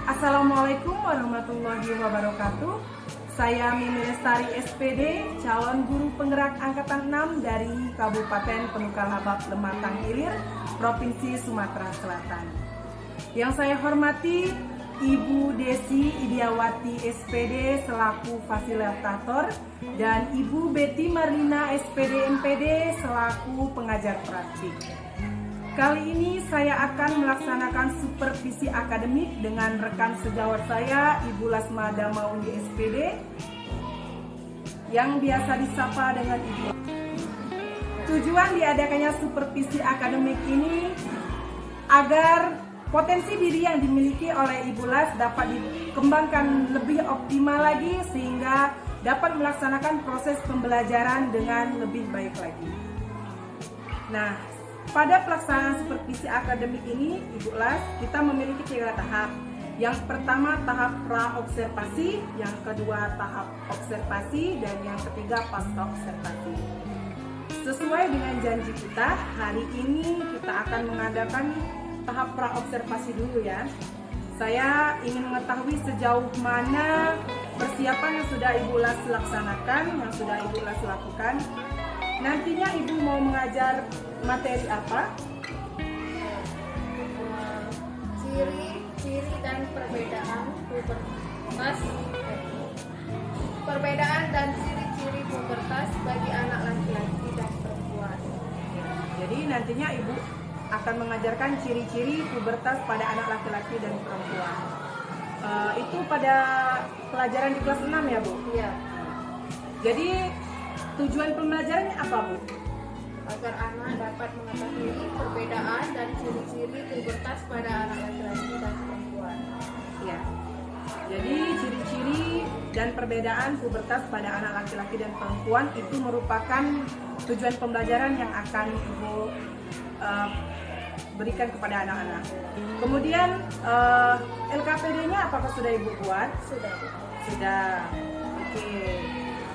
Assalamualaikum warahmatullahi wabarakatuh. Saya Mimi Lestari SPD, calon guru penggerak angkatan 6 dari Kabupaten Penukal Habab Lematang Ilir, Provinsi Sumatera Selatan. Yang saya hormati Ibu Desi Idiawati SPD selaku fasilitator dan Ibu Betty Marlina SPD MPD selaku pengajar praktik. Kali ini saya akan melaksanakan supervisi akademik dengan rekan sejawat saya, Ibu Lasma Damaundi SPD, yang biasa disapa dengan Ibu. Tujuan diadakannya supervisi akademik ini agar potensi diri yang dimiliki oleh Ibu Las dapat dikembangkan lebih optimal lagi sehingga dapat melaksanakan proses pembelajaran dengan lebih baik lagi. Nah, pada pelaksanaan supervisi akademik ini, Ibu Las, kita memiliki 3 tahap. Yang pertama tahap pra-observasi, yang kedua tahap observasi, dan yang ketiga pasca observasi. Sesuai dengan janji kita, hari ini kita akan mengadakan tahap pra-observasi dulu ya. Saya ingin mengetahui sejauh mana persiapan yang sudah Ibu Las laksanakan, yang sudah Ibu Las lakukan. Nantinya Ibu mau mengajar materi apa? Ciri-ciri dan perbedaan pubertas. Perbedaan dan ciri-ciri pubertas bagi anak laki-laki dan perempuan. Jadi nantinya Ibu akan mengajarkan ciri-ciri pubertas pada anak laki-laki dan perempuan. Itu pada pelajaran di kelas 6 ya, Bu? Iya. Jadi tujuan pembelajarannya apa, Bu? Agar anak dapat mengetahui perbedaan dan ciri-ciri pubertas pada anak laki-laki dan perempuan. Ya. Jadi ciri-ciri dan perbedaan pubertas pada anak laki-laki dan perempuan itu merupakan tujuan pembelajaran yang akan Ibu berikan kepada anak-anak. Kemudian LKPD-nya apakah sudah Ibu buat? Sudah. Sudah. Oke.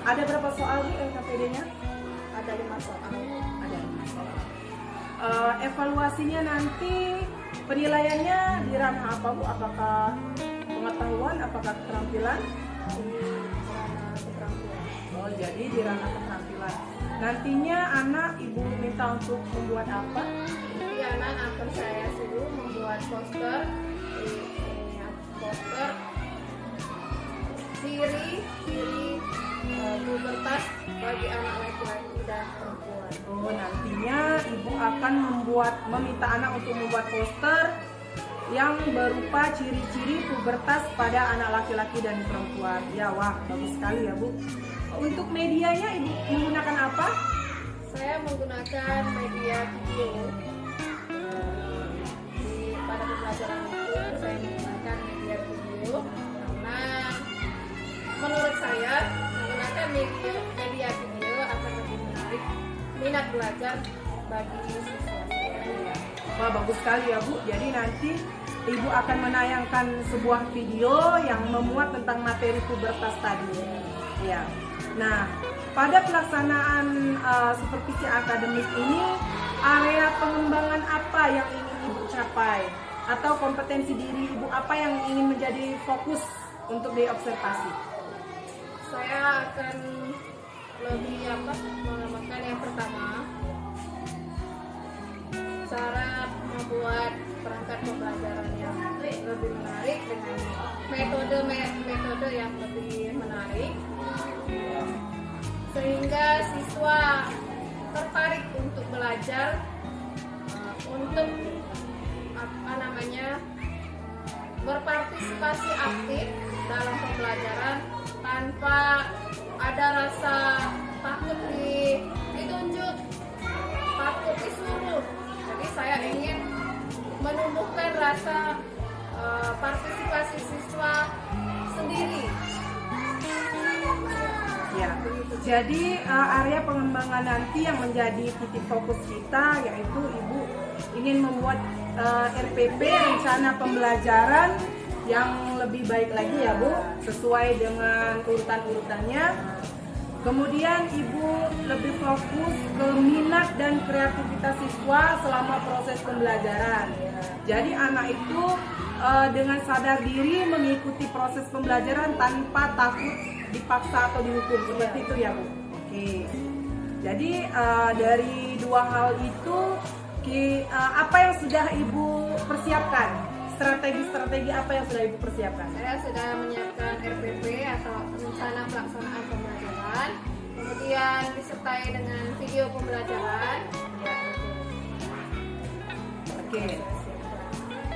Ada berapa soal Bu LKPD-nya? Ada 5 soal. Ada 5 soal. Evaluasinya nanti penilaiannya di ranah apa Bu? Apakah pengetahuan, apakah keterampilan? Keterampilan. Oh, jadi di ranah keterampilan. Nantinya anak Ibu minta untuk membuat apa? Jadi anak akan saya suruh membuat poster ciri pubertas bagi anak laki-laki dan perempuan. Oh, nantinya Ibu akan meminta anak untuk membuat poster yang berupa ciri-ciri pubertas pada anak laki-laki dan perempuan. Ya, wah, bagus sekali ya, Bu. Untuk medianya Ibu menggunakan apa? Saya menggunakan media video. Pada pembelajaran itu saya menggunakan media video karena menurut saya menggunakan media video akan lebih menarik minat belajar bagi siswa. Wah, bagus sekali ya, Bu. Jadi nanti Ibu akan menayangkan sebuah video yang memuat tentang materi pubertas tadi. Ya. Nah, pada pelaksanaan supervisi akademik ini, area pengembangan apa yang ingin Ibu capai? Atau kompetensi diri Ibu apa yang ingin menjadi fokus untuk diobservasi? Saya akan lebih mengamalkan yang pertama, cara membuat perangkat pembelajaran yang lebih menarik dengan metode yang lebih menarik sehingga siswa tertarik untuk belajar, untuk berpartisipasi aktif dalam pembelajaran tanpa ada rasa takut ditunjuk, takut disuruh. Jadi saya ingin menumbuhkan rasa partisipasi siswa sendiri. Ya, jadi area pengembangan nanti yang menjadi titik fokus kita yaitu Ibu ingin membuat RPP, rencana pembelajaran yang lebih baik lagi ya Bu, sesuai dengan urutan-urutannya. Kemudian Ibu lebih fokus ke minat dan kreativitas siswa selama proses pembelajaran. Jadi anak itu dengan sadar diri mengikuti proses pembelajaran tanpa takut dipaksa atau dihukum, seperti itu ya Bu? Oke. Jadi dari dua hal itu apa yang sudah Ibu persiapkan? Strategi-strategi apa yang sudah Ibu persiapkan? Saya sudah menyiapkan RPP atau rencana pelaksanaan pembelajaran, kemudian disertai dengan video pembelajaran. Ya, itu. Oke.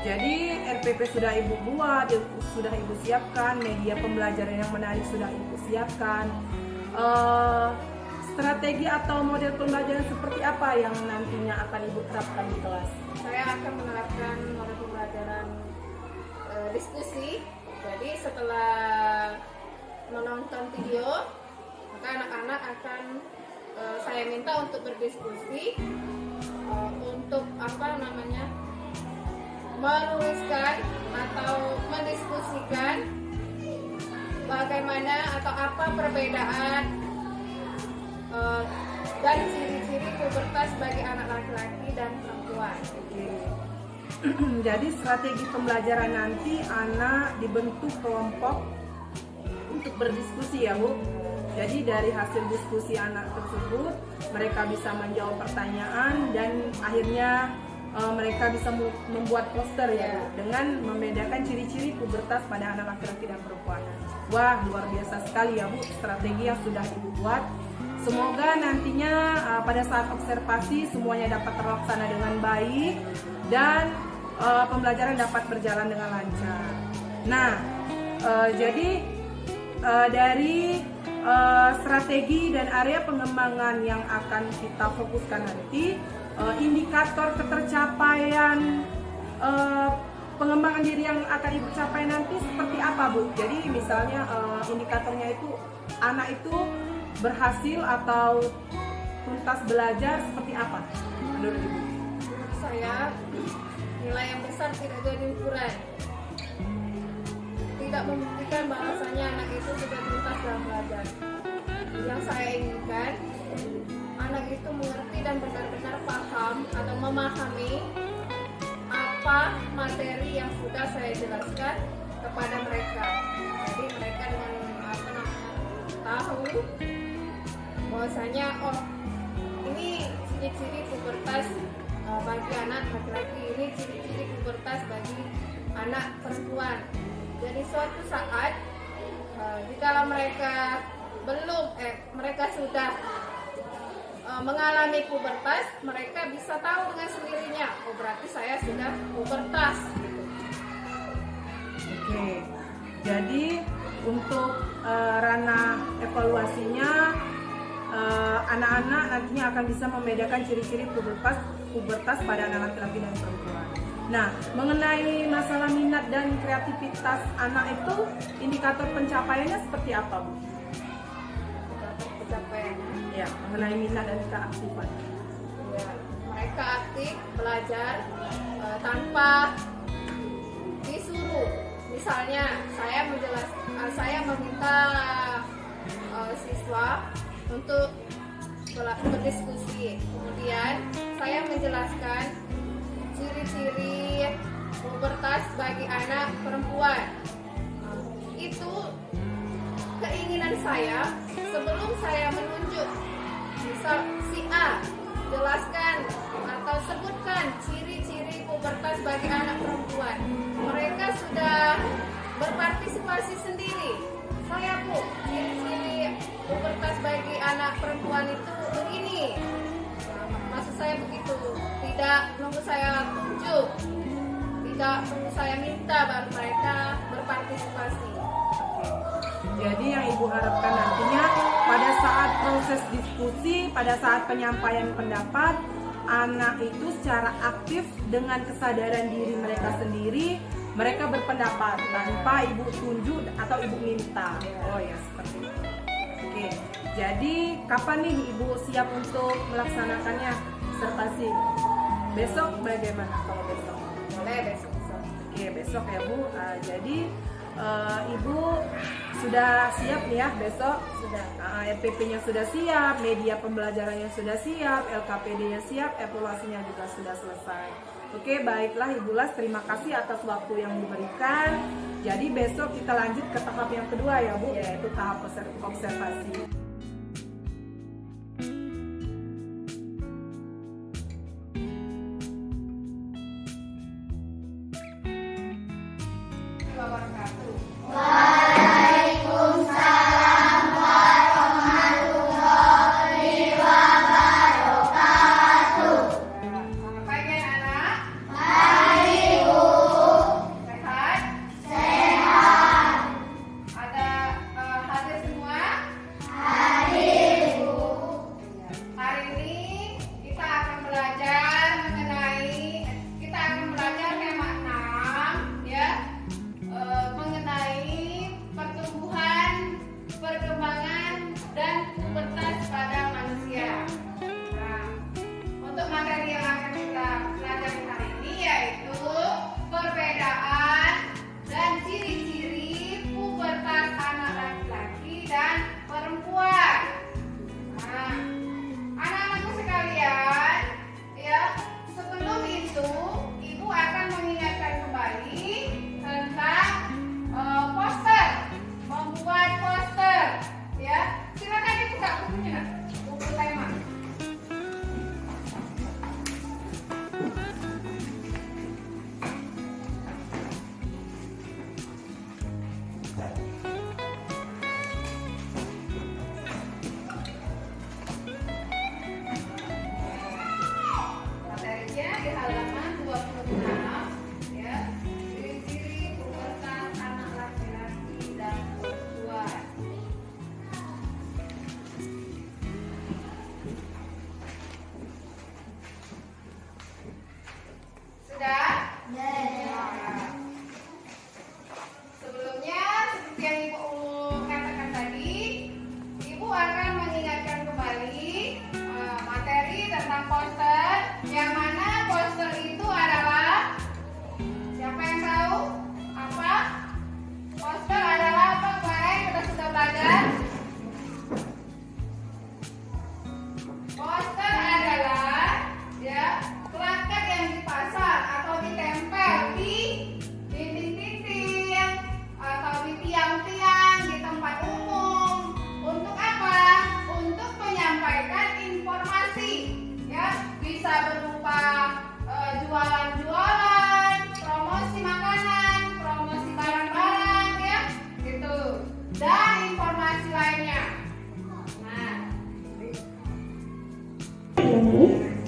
Jadi RPP sudah Ibu buat, sudah Ibu siapkan, media pembelajaran yang menarik sudah Ibu siapkan. Strategi atau model pembelajaran seperti apa yang nantinya akan Ibu terapkan di kelas? Saya akan menerapkan model pembelajaran diskusi. Jadi setelah menonton video, maka anak-anak akan saya minta untuk berdiskusi, untuk menuliskan atau mendiskusikan bagaimana atau apa perbedaan dan ciri-ciri pubertas bagi anak laki-laki dan perempuan. Jadi strategi pembelajaran nanti anak dibentuk kelompok untuk berdiskusi ya Bu. Jadi dari hasil diskusi anak tersebut mereka bisa menjawab pertanyaan dan akhirnya mereka bisa membuat poster ya Bu, dengan membedakan ciri-ciri pubertas pada anak laki-laki dan perempuan. Wah, luar biasa sekali ya Bu strategi yang sudah Ibu buat. Semoga nantinya pada saat observasi semuanya dapat terlaksana dengan baik dan pembelajaran dapat berjalan dengan lancar. Nah, jadi dari strategi dan area pengembangan yang akan kita fokuskan nanti, indikator ketercapaian pengembangan diri yang akan Ibu capai nanti seperti apa Bu? Jadi misalnya indikatornya itu anak itu berhasil atau tuntas belajar seperti apa menurut Ibu? Menurut saya nilai yang besar tidak jadi ukuran, tidak membuktikan bahwasanya anak itu sudah tuntas dalam belajar. Yang saya inginkan anak itu mengerti dan benar-benar paham atau memahami apa materi yang sudah saya jelaskan kepada mereka. Jadi mereka dengan tahu bahwasanya ini ciri-ciri pubertas bagi anak laki-laki, ini ciri-ciri pubertas bagi anak perempuan. Jadi suatu saat jika mereka sudah mengalami pubertas, mereka bisa tahu dengan sendirinya, oh berarti saya sudah pubertas. Oke, jadi untuk ranah evaluasinya anak-anak nantinya akan bisa membedakan ciri-ciri pubertas pada anak laki-laki dan perempuan. Nah, mengenai masalah minat dan kreativitas anak itu, indikator pencapaiannya seperti apa Bu? Pencapaiannya Ya, mengenai minat dan keaktifan. ya, mereka aktif belajar tanpa disuruh. Misalnya saya meminta siswa untuk berdiskusi, kemudian saya menjelaskan ciri-ciri pubertas bagi anak perempuan. Itu keinginan saya sebelum saya menunjuk, misal si A jelaskan atau sebutkan ciri-ciri pubertas bagi anak perempuan, mereka sudah berpartisipasi sendiri. Saya Bu, ciri-ciri pubertas bagi anak perempuan itu begini. Maksud saya begitu, tidak nunggu saya tunjuk, tidak nunggu saya minta, baru mereka berpartisipasi. Jadi yang Ibu harapkan nantinya pada saat proses diskusi, pada saat penyampaian pendapat, anak itu secara aktif dengan kesadaran diri mereka sendiri, mereka berpendapat tanpa Ibu tunjuk atau Ibu minta. Oh ya, seperti itu. Oke, jadi kapan nih Ibu siap untuk melaksanakannya disertasi? Besok bagaimana kalau besok? Boleh besok. Oke, besok ya Bu. Jadi Ibu sudah siap nih ya besok? Sudah. RPP-nya sudah siap, media pembelajarannya sudah siap, LKPD-nya siap, evaluasinya juga sudah selesai. Oke, baiklah Ibu Las, terima kasih atas waktu yang diberikan. Jadi besok kita lanjut ke tahap yang kedua ya Bu, yaitu tahap observasi.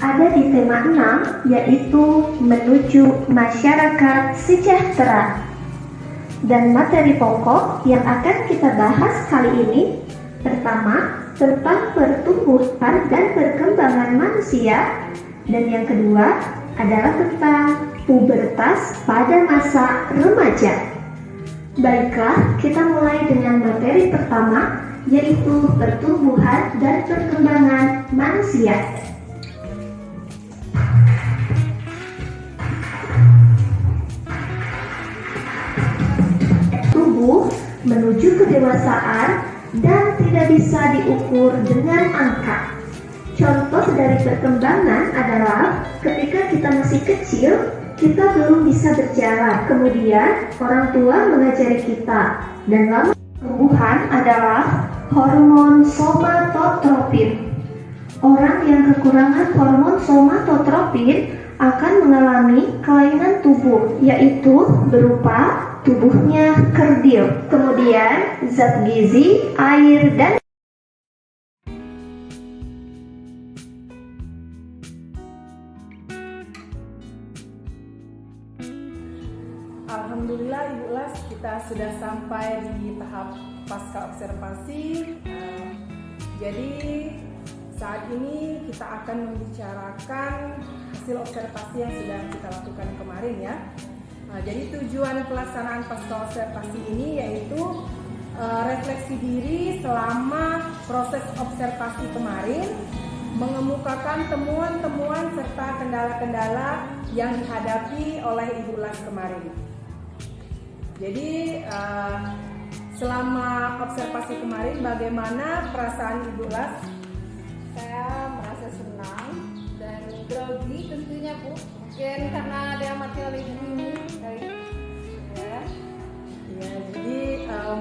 Ada di tema 6, yaitu menuju masyarakat sejahtera. Dan materi pokok yang akan kita bahas kali ini, pertama tentang pertumbuhan dan perkembangan manusia, dan yang kedua adalah tentang pubertas pada masa remaja. Baiklah, kita mulai dengan materi pertama, yaitu pertumbuhan dan perkembangan manusia. Tubuh menuju kedewasaan dan tidak bisa diukur dengan angka. Contoh dari perkembangan adalah ketika kita masih kecil, kita belum bisa berjalan. Kemudian orang tua mengajari kita, dan lama pertumbuhan adalah hormon somatotropin. Orang yang kekurangan hormon somatotropin akan mengalami kelainan tubuh, yaitu berupa tubuhnya kerdil, kemudian zat gizi, air, dan Alhamdulillah Ibu Las, kita sudah sampai di tahap pasca observasi. Jadi saat ini kita akan membicarakan hasil observasi yang sudah kita lakukan kemarin ya. Jadi tujuan pelaksanaan pasca observasi ini yaitu refleksi diri selama proses observasi kemarin, mengemukakan temuan-temuan serta kendala-kendala yang dihadapi oleh Ibu Las kemarin. Jadi selama observasi kemarin bagaimana perasaan Ibu Las? Saya merasa senang dan grogi tentunya Bu. Mungkin karena ada materi ini kali. Ya. Ya, jadi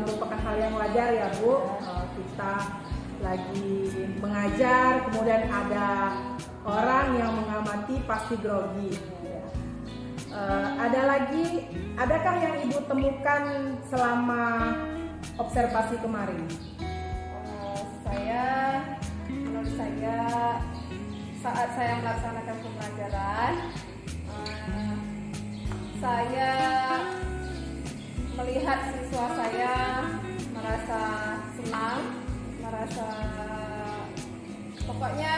merupakan hal yang wajar ya Bu. Kita lagi mengajar, kemudian ada orang yang mengamati pasti grogi. Adakah yang Ibu temukan selama observasi kemarin? Menurut saya saat saya melaksanakan pembelajaran, saya melihat siswa saya merasa senang, pokoknya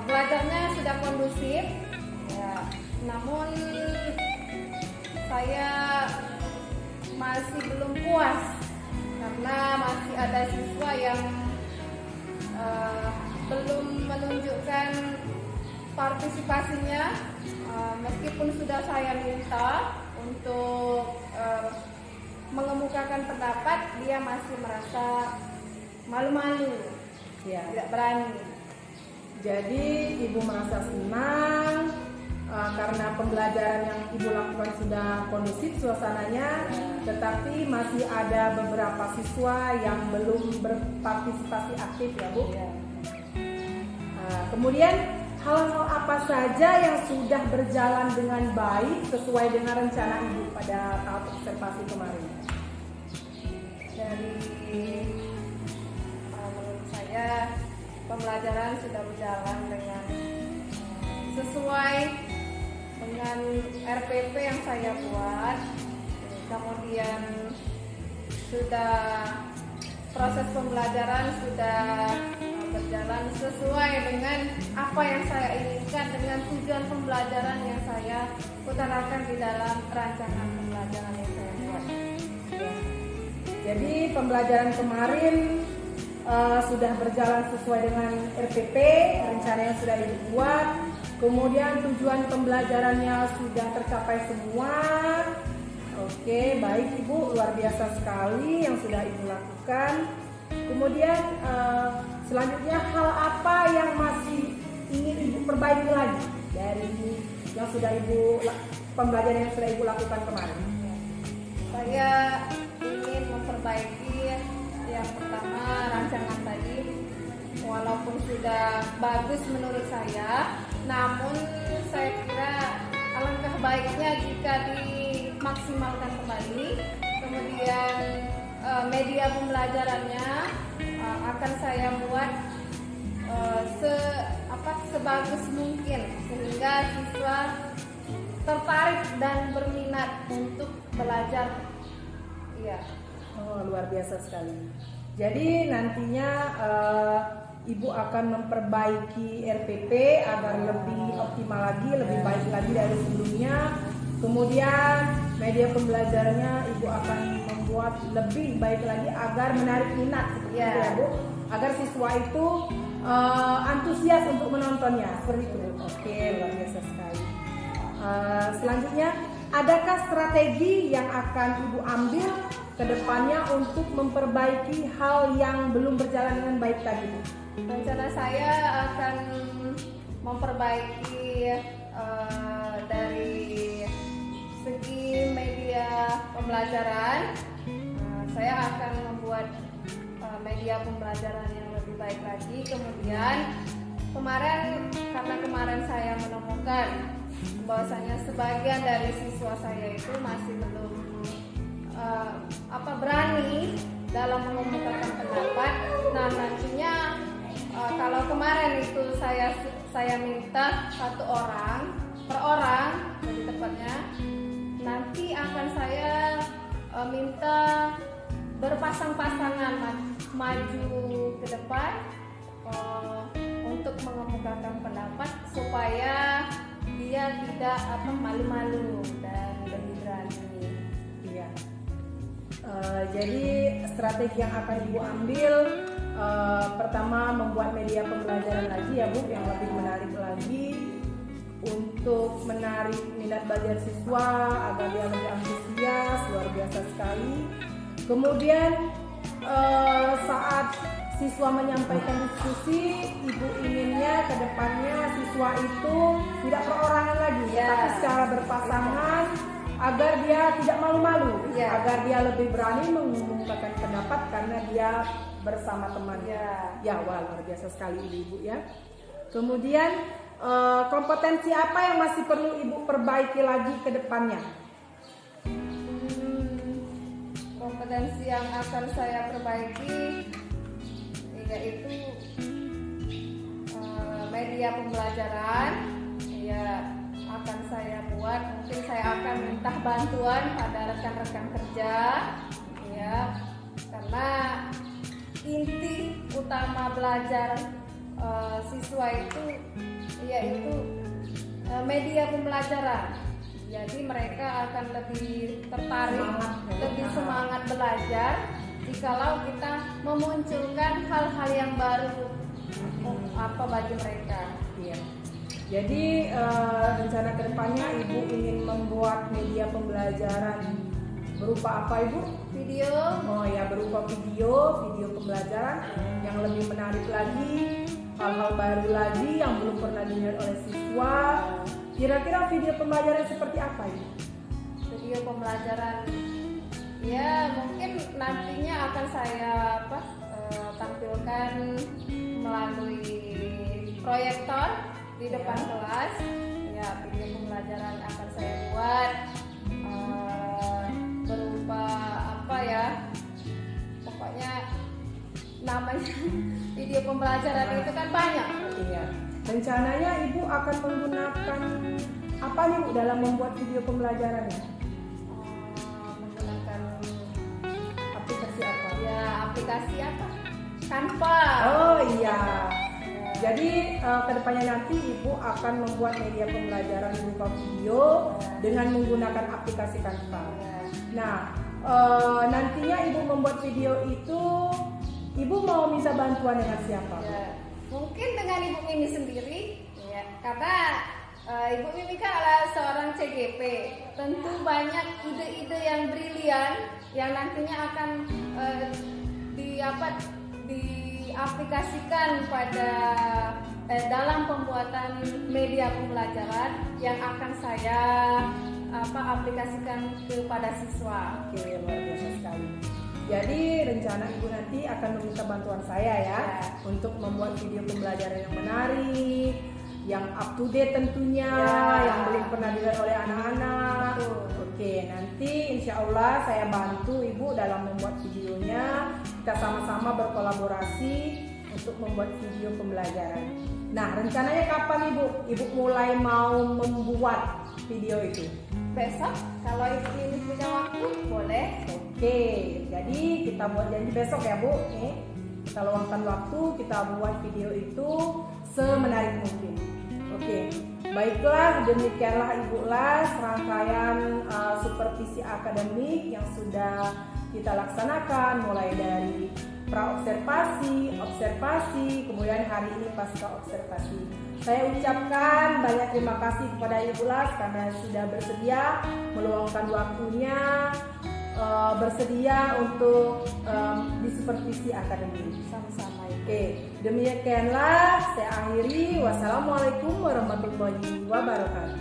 belajarnya sudah kondusif. Ya, namun saya masih belum puas karena masih ada siswa yang belum menunjukkan partisipasinya, meskipun sudah saya minta untuk mengemukakan pendapat, dia masih merasa malu-malu, Ya. tidak berani. Jadi Ibu merasa senang karena pembelajaran yang Ibu lakukan sudah kondusif suasananya, tetapi masih ada beberapa siswa yang belum berpartisipasi aktif ya Bu. Ya. Kemudian hal-hal apa saja yang sudah berjalan dengan baik sesuai dengan rencana Ibu pada tahap observasi kemarin? Dari menurut saya pembelajaran sudah berjalan dengan sesuai dengan RPP yang saya buat. Kemudian sudah proses pembelajaran sudah berjalan sesuai dengan apa yang saya inginkan, dengan tujuan pembelajaran yang saya utarakan di dalam rancangan pembelajaran yang saya buat. Jadi pembelajaran kemarin sudah berjalan sesuai dengan RPP, rencana yang sudah Ibu buat. Kemudian tujuan pembelajarannya sudah tercapai semua. Oke, baik Ibu, luar biasa sekali yang sudah Ibu lakukan. Kemudian selanjutnya hal apa yang masih ingin Ibu perbaiki lagi dari yang sudah pembelajaran yang sudah Ibu lakukan kemarin? Saya ingin memperbaiki yang pertama, rancangan tadi walaupun sudah bagus menurut saya, namun saya kira alangkah baiknya jika dimaksimalkan kembali. Kemudian media pembelajarannya akan saya buat sebagus mungkin sehingga siswa tertarik dan berminat untuk belajar. Iya. Oh, luar biasa sekali. Jadi nantinya Ibu akan memperbaiki RPP agar lebih optimal lagi, lebih baik lagi dari sebelumnya. Kemudian media pembelajarannya Ibu akan membuat lebih baik lagi agar menarik minat, seperti itu ya Bu, agar siswa itu antusias untuk menontonnya, seperti itu. Oke, luar biasa sekali. Selanjutnya, adakah strategi yang akan Ibu ambil ke depannya untuk memperbaiki hal yang belum berjalan dengan baik tadi? Rencana saya akan memperbaiki dari segi media pembelajaran. Saya akan membuat media pembelajaran yang lebih baik lagi. Kemudian karena kemarin saya menemukan bahwasanya sebagian dari siswa saya itu masih belum berani dalam mengemukakan pendapat. Nah, nantinya kalau kemarin itu saya minta satu orang per orang, lebih tepatnya, nanti akan saya minta berpasang-pasangan maju ke depan untuk mengemukakan pendapat supaya dia tidak malu-malu dan lebih berani. Iya. Jadi strategi yang akan Ibu ambil pertama membuat media pembelajaran lagi ya Bu, yang lebih menarik lagi. untuk menarik minat belajar siswa agar dia lebih antusias, luar biasa sekali. Kemudian saat siswa menyampaikan diskusi, ibu inginnya ke depannya siswa itu tidak perorangan lagi, tapi secara berpasangan agar dia tidak malu-malu, agar dia lebih berani mengumumkan pendapat karena dia bersama temannya. Ya, wah, luar biasa sekali ibu ya. Kemudian kompetensi apa yang masih perlu ibu perbaiki lagi ke depannya? Kompetensi yang akan saya perbaiki yaitu media pembelajaran, ya akan saya buat. Mungkin saya akan minta bantuan pada rekan-rekan kerja, ya, karena inti utama belajar siswa itu yaitu media pembelajaran. Jadi mereka akan lebih tertarik, lebih semangat belajar jikalau kita memunculkan hal-hal yang baru bagi mereka. Iya. Jadi rencana kedepannya ibu ingin membuat media pembelajaran berupa apa ibu? Video. Oh ya, berupa video pembelajaran yang lebih menarik lagi, hal-hal baru lagi yang belum pernah dilihat oleh siswa. Kira-kira video pembelajaran seperti apa ibu? Video pembelajaran, ya mungkin nantinya akan saya tampilkan melalui proyektor di depan kelas. Ya, video pembelajaran akan saya buat berupa pokoknya namanya video pembelajaran itu kan banyak. Iya. Rencananya ibu akan menggunakan apa nih bu dalam membuat video pembelajarannya? Menggunakan Aplikasi apa? ya aplikasi apa? Canva. Oh iya. Jadi kedepannya nanti ibu akan membuat media pembelajaran berupa video dengan menggunakan aplikasi Canva. Nah, nantinya ibu membuat video itu, ibu mau minta bantuan dengan siapa? Ya, mungkin dengan Ibu Mimi sendiri, ya, karena Ibu Mimi kan adalah seorang CGP. Tentu banyak ide-ide yang brilian yang nantinya akan diaplikasikan pada dalam pembuatan media pembelajaran yang akan saya aplikasikan kepada siswa. Oke, luar biasa sekali. Jadi rencana ibu nanti akan meminta bantuan saya ya untuk membuat video pembelajaran yang menarik, yang up to date tentunya, yang belum pernah dilihat oleh anak-anak. Oke, nanti insya Allah saya bantu ibu dalam membuat videonya. Kita sama-sama berkolaborasi untuk membuat video pembelajaran. Nah, rencananya kapan ibu? Ibu mulai mau membuat video itu? Besok, kalau Ibu Mimi punya waktu, boleh. Oke, jadi kita buat janji besok ya Bu. Nih, kita luangkan waktu, kita buat video itu semenarik mungkin. Oke, baiklah, demikianlah Ibu Las rangkaian supervisi akademik yang sudah kita laksanakan mulai dari praobservasi, observasi, kemudian hari ini pasca observasi. Saya ucapkan banyak terima kasih kepada Ibu Las karena sudah bersedia meluangkan waktunya, bersedia untuk disupervisi akademik. Sama-sama. Oke, demikianlah saya akhiri. Wassalamualaikum warahmatullahi wabarakatuh.